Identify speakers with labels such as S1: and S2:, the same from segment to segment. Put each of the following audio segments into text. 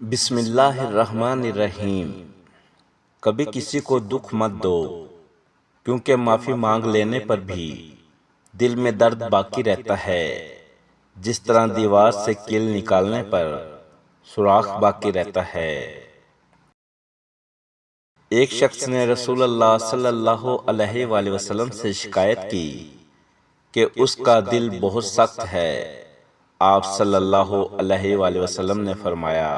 S1: بسم اللہ الرحمن الرحیم۔ کبھی کسی کو دکھ مت دو، کیونکہ معافی مانگ لینے پر بھی دل میں درد باقی رہتا ہے، جس طرح دیوار سے کیل نکالنے پر سوراخ باقی رہتا ہے۔ ایک شخص نے رسول اللہ صلی اللہ علیہ وآلہ وسلم سے شکایت کی کہ اس کا دل بہت سخت ہے۔ آپ صلی اللہ علیہ وآلہ وسلم نے فرمایا،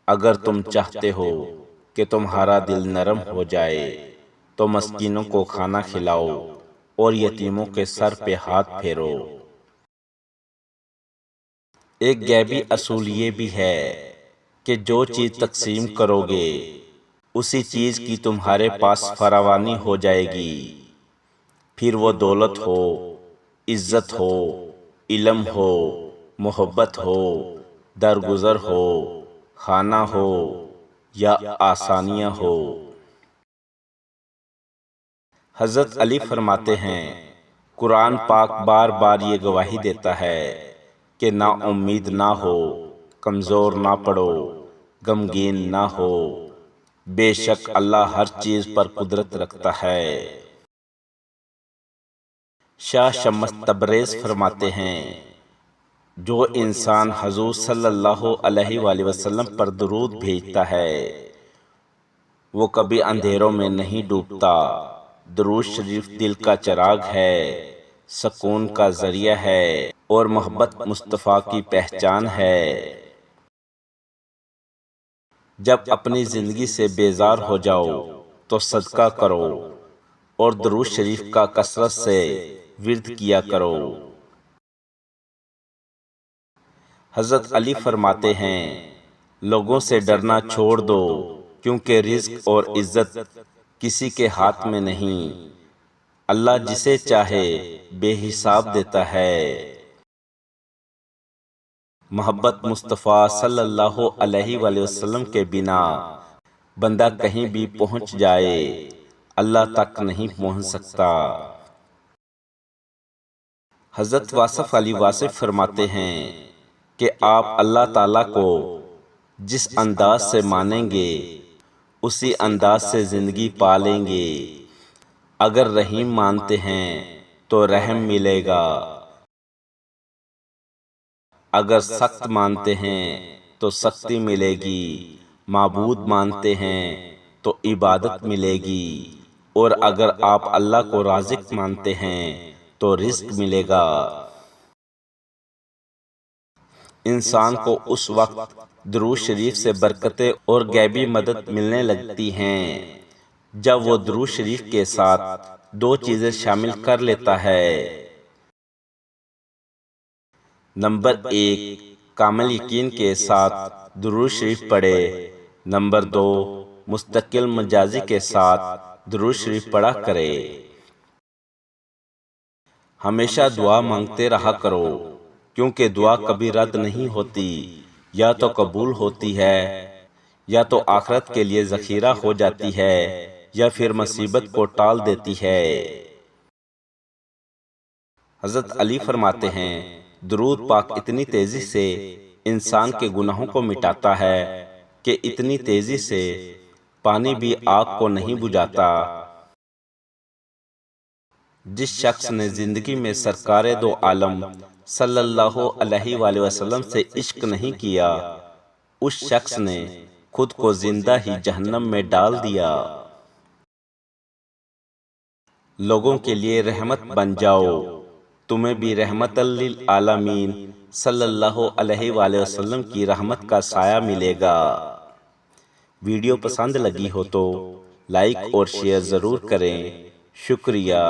S1: اگر تم چاہتے ہو کہ تمہارا دل نرم ہو جائے تو مسکینوں کو کھانا کھلاؤ اور یتیموں کے سر پہ ہاتھ پھیرو۔ ایک غیبی اصول یہ بھی ہے کہ جو چیز تقسیم کرو گے اسی چیز کی تمہارے پاس فراوانی ہو جائے گی، پھر وہ دولت ہو، عزت ہو، علم ہو، محبت ہو، درگزر ہو، کھانا ہو یا آسانیاں ہو۔ حضرت علی فرماتے ہیں، قرآن پاک بار بار یہ گواہی دیتا ہے کہ نا امید نہ ہو، کمزور نہ پڑو، غمگین نہ ہو، بے شک اللہ ہر چیز پر قدرت رکھتا ہے۔ شاہ شمس تبریز فرماتے ہیں، جو انسان حضور صلی اللہ علیہ وآلہ وسلم پر درود بھیجتا ہے وہ کبھی اندھیروں میں نہیں ڈوبتا۔ درود شریف دل کا چراغ ہے، سکون کا ذریعہ ہے اور محبت مصطفیٰ کی پہچان ہے۔ جب اپنی زندگی سے بیزار ہو جاؤ تو صدقہ کرو اور درود شریف کا کثرت سے ورد کیا کرو۔ حضرت علی فرماتے ہیں، لوگوں سے ڈرنا چھوڑ دو، کیونکہ رزق اور عزت کسی کے ہاتھ میں نہیں، اللہ جسے چاہے بے حساب دیتا ہے۔ محبت مصطفیٰ صلی اللہ علیہ وآلہ وسلم کے بنا بندہ کہیں بھی پہنچ جائے اللہ تک نہیں پہنچ سکتا۔ حضرت واصف علی واصف فرماتے ہیں کہ آپ اللہ تعالیٰ کو جس انداز سے مانیں گے اسی انداز سے زندگی پالیں گے۔ اگر رحیم مانتے ہیں تو رحم ملے گا، اگر سخت مانتے ہیں تو سختی ملے گی، معبود مانتے ہیں تو عبادت ملے گی، اور اگر آپ اللہ کو رازق مانتے ہیں تو رزق ملے گا۔ انسان کو اس وقت درود شریف سے برکتیں اور غیبی مدد ملنے لگتی ہیں جب وہ درود شریف کے ساتھ دو چیزیں شامل کر لیتا ہے۔ نمبر 1، کامل یقین کے ساتھ درود شریف پڑھے۔ نمبر 2، مستقل مجازی کے ساتھ درود شریف پڑھا کرے۔ ہمیشہ دعا مانگتے رہا کرو، کیونکہ دعا کبھی رد نہیں ہوتی، یا تو قبول ہوتی ہے یا تو آخرت کے لیے ذخیرہ ہو جاتی ہے یا پھر مصیبت کو ٹال دیتی ہے۔ حضرت علی فرماتے ہیں، درود پاک اتنی تیزی سے انسان کے گناہوں کو مٹاتا ہے کہ اتنی تیزی سے پانی بھی آگ کو نہیں بجھاتا۔ جس شخص نے زندگی میں سرکار دو عالم صلی اللہ علیہ وآلہ وسلم سے عشق نہیں کیا، اس شخص نے خود کو زندہ ہی جہنم میں ڈال دیا۔ لوگوں کے لیے رحمت بن جاؤ، تمہیں بھی رحمت للعالمین صلی اللہ علیہ وآلہ وسلم کی رحمت کا سایہ ملے گا۔ ویڈیو پسند لگی ہو تو لائک اور شیئر ضرور کریں۔ شکریہ۔